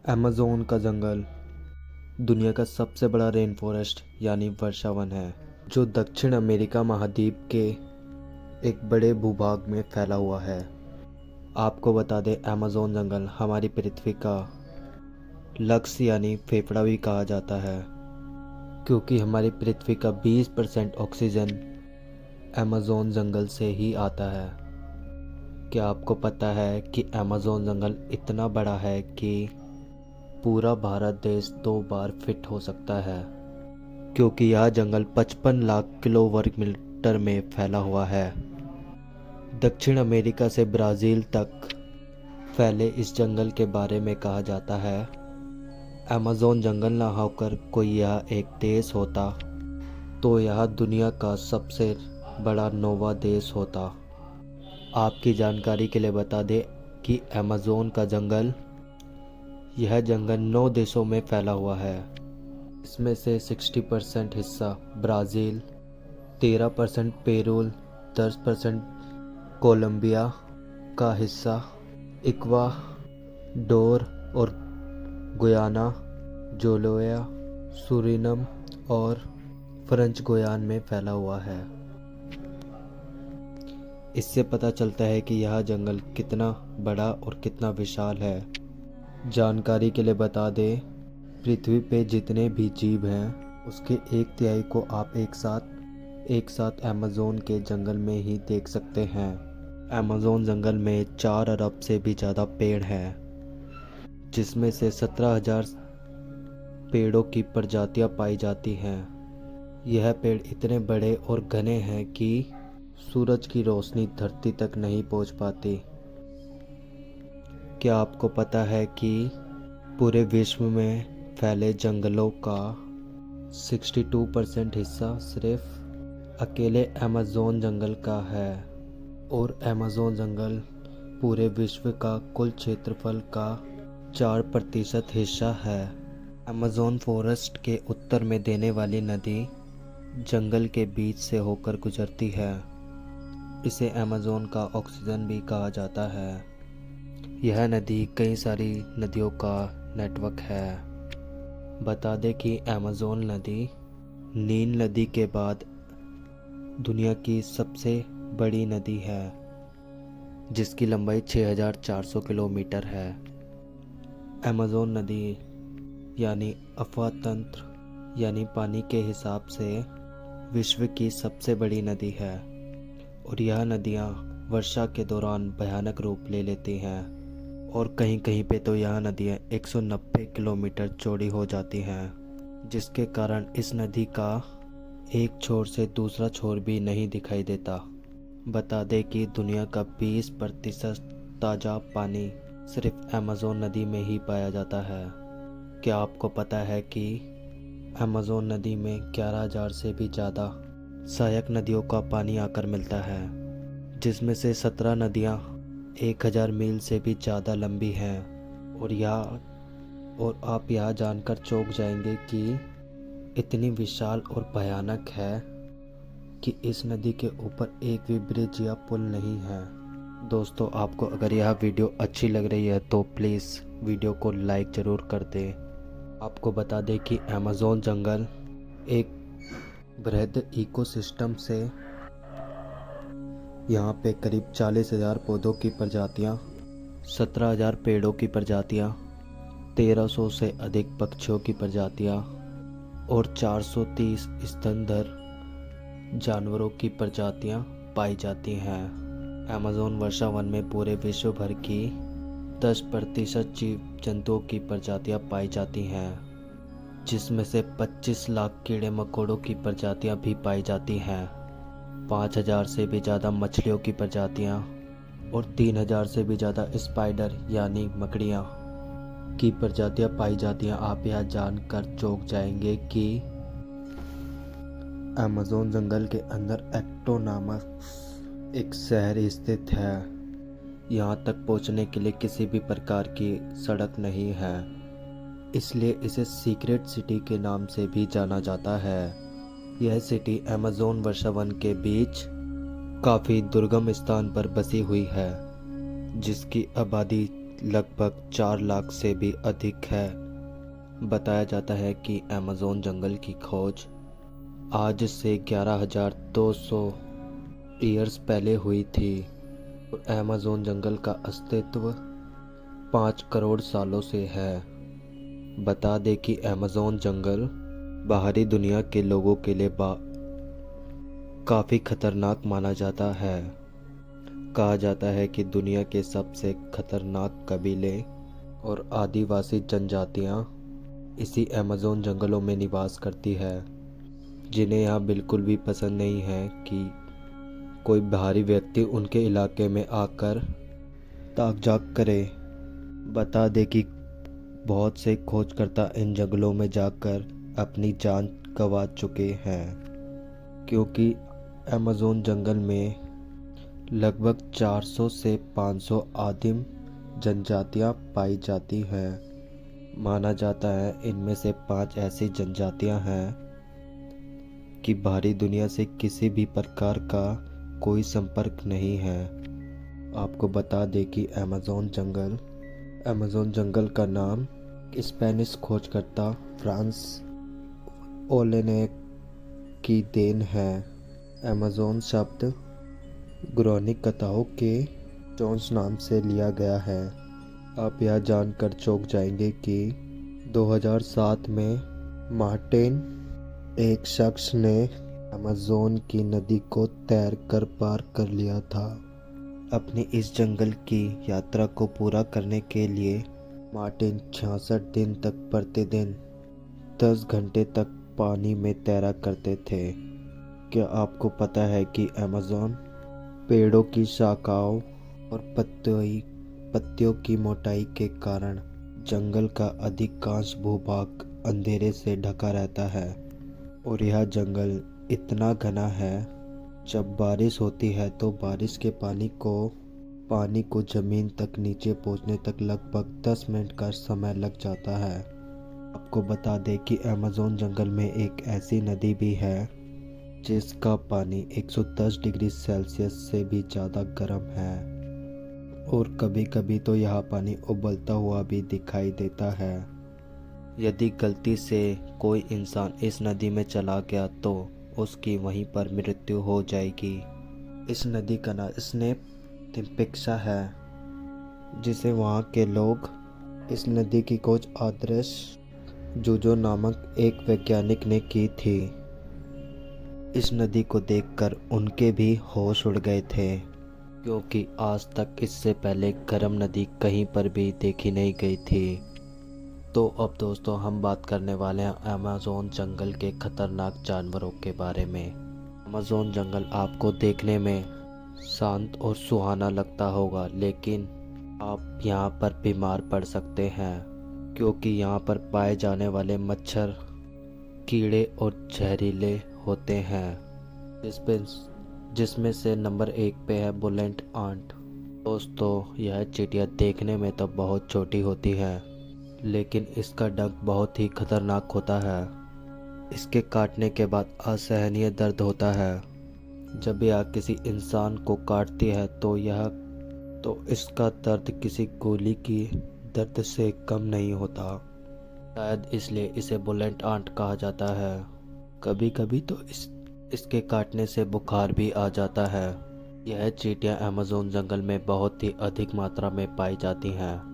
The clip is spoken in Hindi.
अमेज़न का जंगल दुनिया का सबसे बड़ा रेन फॉरेस्ट यानी वर्षावन है, जो दक्षिण अमेरिका महाद्वीप के एक बड़े भूभाग में फैला हुआ है। आपको बता दें, अमेज़न जंगल हमारी पृथ्वी का लक्स यानी फेफड़ा भी कहा जाता है, क्योंकि हमारी पृथ्वी का 20% ऑक्सीजन अमेज़न जंगल से ही आता है। क्या आपको पता है कि अमेज़न जंगल इतना बड़ा है कि पूरा भारत देश 2 बार फिट हो सकता है, क्योंकि यह जंगल 55 लाख किलो वर्ग मीटर में फैला हुआ है। दक्षिण अमेरिका से ब्राज़ील तक फैले इस जंगल के बारे में कहा जाता है, अमेज़न जंगल ना होकर कोई यह एक देश होता तो यह दुनिया का सबसे बड़ा नौवां देश होता। आपकी जानकारी के लिए बता दें कि अमेज़न का जंगल यह जंगल 9 देशों में फैला हुआ है। इसमें से 60% हिस्सा ब्राज़ील, 13% पेरू, 10% कोलंबिया का हिस्सा, इक्वाडोर और गुयाना, जोलोया, सूरिनम और फ्रेंच गुयाना में फैला हुआ है। इससे पता चलता है कि यह जंगल कितना बड़ा और कितना विशाल है। जानकारी के लिए बता दें, पृथ्वी पे जितने भी जीव हैं उसके 1/3 को आप एक साथ अमेज़न के जंगल में ही देख सकते हैं। अमेज़न जंगल में 4 अरब से भी ज़्यादा पेड़ हैं, जिसमें से 17,000 पेड़ों की प्रजातियां पाई जाती हैं। यह पेड़ इतने बड़े और घने हैं कि सूरज की रोशनी धरती तक नहीं पहुंच पाती। क्या आपको पता है कि पूरे विश्व में फैले जंगलों का 62% हिस्सा सिर्फ अकेले अमेज़न जंगल का है, और अमेज़न जंगल पूरे विश्व का कुल क्षेत्रफल का 4% हिस्सा है। अमेज़न फॉरेस्ट के उत्तर में देने वाली नदी जंगल के बीच से होकर गुजरती है। इसे अमेज़न का ऑक्सीजन भी कहा जाता है। यह नदी कई सारी नदियों का नेटवर्क है। बता दें कि अमेज़न नदी नील नदी के बाद दुनिया की सबसे बड़ी नदी है, जिसकी लंबाई 6,400 किलोमीटर है। अमेज़न नदी यानी अफवाह तंत्र यानी पानी के हिसाब से विश्व की सबसे बड़ी नदी है, और यह नदियाँ वर्षा के दौरान भयानक रूप ले लेती हैं, और कहीं कहीं पे तो यह नदियाँ 190 किलोमीटर चौड़ी हो जाती हैं, जिसके कारण इस नदी का एक छोर से दूसरा छोर भी नहीं दिखाई देता। बता दें कि दुनिया का 20% ताज़ा पानी सिर्फ अमेज़न नदी में ही पाया जाता है। क्या आपको पता है कि अमेज़न नदी में 11,000 से भी ज़्यादा सहायक नदियों का पानी आकर मिलता है, जिसमें से 17 नदियाँ 1,000 मील से भी ज़्यादा लंबी हैं। और आप यह जानकर चौंक जाएंगे कि इतनी विशाल और भयानक है कि इस नदी के ऊपर एक भी ब्रिज या पुल नहीं है। दोस्तों, आपको अगर यह वीडियो अच्छी लग रही है तो प्लीज़ वीडियो को लाइक ज़रूर कर दें। आपको बता दें कि अमेज़न जंगल एक बृहद इकोसिस्टम से यहाँ पे करीब 40,000 पौधों की प्रजातियाँ, 17,000 पेड़ों की प्रजातियाँ, 1,300 से अधिक पक्षियों की प्रजातियाँ और 430 स्तनधारी जानवरों की प्रजातियाँ पाई जाती हैं। अमेज़न वर्षावन में पूरे विश्व भर की 10% जीव जंतुओं की प्रजातियाँ पाई जाती हैं, जिसमें से 25 लाख कीड़े मकोड़ों की प्रजातियाँ भी पाई जाती हैं, 5,000 से भी ज़्यादा मछलियों की प्रजातियाँ और 3,000 से भी ज़्यादा स्पाइडर यानी मकड़ियाँ की प्रजातियाँ पाई जाती हैं। आप यह जानकर चौंक जाएंगे कि अमेज़न जंगल के अंदर एक्टो नामक एक शहर स्थित है। यहाँ तक पहुँचने के लिए किसी भी प्रकार की सड़क नहीं है, इसलिए इसे सीक्रेट सिटी के नाम से भी जाना जाता है। यह सिटी अमेज़न वर्षावन के बीच काफ़ी दुर्गम स्थान पर बसी हुई है, जिसकी आबादी लगभग 4 लाख से भी अधिक है। बताया जाता है कि अमेज़न जंगल की खोज आज से 11,200 ईयर्स पहले हुई थी और अमेज़न जंगल का अस्तित्व 5 करोड़ सालों से है। बता दें कि अमेज़न जंगल बाहरी दुनिया के लोगों के लिए काफ़ी खतरनाक माना जाता है। कहा जाता है कि दुनिया के सबसे खतरनाक कबीले और आदिवासी जनजातियां इसी अमेज़न जंगलों में निवास करती है, जिन्हें यहाँ बिल्कुल भी पसंद नहीं है कि कोई बाहरी व्यक्ति उनके इलाके में आकर ताक-झाक करे। बता दें कि बहुत से खोजकर्ता इन जंगलों में जाकर अपनी जान गंवा चुके हैं, क्योंकि अमेज़न जंगल में लगभग 400 से 500 आदिम जनजातियां पाई जाती हैं। माना जाता है इनमें से 5 ऐसी जनजातियां हैं कि बाहरी दुनिया से किसी भी प्रकार का कोई संपर्क नहीं है। आपको बता दें कि अमेज़न जंगल का नाम स्पेनिश खोजकर्ता फ्रांस ओलेनेक की देन है। अमेज़न शब्द पौराणिक कथाओं के जोन्स नाम से लिया गया है। आप यह जानकर चौंक जाएंगे कि 2007 में मार्टिन एक शख्स ने अमेज़न की नदी को तैर कर पार कर लिया था। अपनी इस जंगल की यात्रा को पूरा करने के लिए मार्टिन 66 दिन तक प्रतिदिन 10 घंटे तक पानी में तैरा करते थे। क्या आपको पता है कि अमेज़न पेड़ों की शाखाओं और पत्तियों की मोटाई के कारण जंगल का अधिकांश भूभाग अंधेरे से ढका रहता है और यह जंगल इतना घना है, जब बारिश होती है तो बारिश के पानी को जमीन तक नीचे पहुंचने तक लगभग 10 मिनट का समय लग जाता है। आपको बता दें कि अमेज़न जंगल में एक ऐसी नदी भी है जिसका पानी 110 डिग्री सेल्सियस से भी ज़्यादा गर्म है और कभी-कभी तो यह पानी उबलता हुआ भी दिखाई देता है। यदि गलती से कोई इंसान इस नदी में चला गया तो उसकी वहीं पर मृत्यु हो जाएगी। इस नदी का नाम स्नेप है, जिसे वहाँ के लोग इस नदी की खोज आदर्श जूजो नामक एक वैज्ञानिक ने की थी। इस नदी को देखकर उनके भी होश उड़ गए थे, क्योंकि आज तक इससे पहले गर्म नदी कहीं पर भी देखी नहीं गई थी। तो अब दोस्तों हम बात करने वाले हैं अमेज़न जंगल के खतरनाक जानवरों के बारे में। अमेज़न जंगल आपको देखने में शांत और सुहाना लगता होगा, लेकिन आप यहाँ पर बीमार पड़ सकते हैं, क्योंकि यहाँ पर पाए जाने वाले मच्छर, कीड़े और जहरीले होते हैं, जिसमें से नंबर 1 पे है बुलेट आंट। दोस्तों यह चींटियाँ देखने में तो बहुत छोटी होती है, लेकिन इसका डंक बहुत ही खतरनाक होता है। इसके काटने के बाद असहनीय दर्द होता है। जब यह किसी इंसान को काटती है तो इसका दर्द किसी गोली की दर्द से कम नहीं होता। शायद इसलिए इसे बुलेट आंट कहा जाता है। कभी कभी तो इसके काटने से बुखार भी आ जाता है। यह चींटियाँ अमेज़न जंगल में बहुत ही अधिक मात्रा में पाई जाती हैं।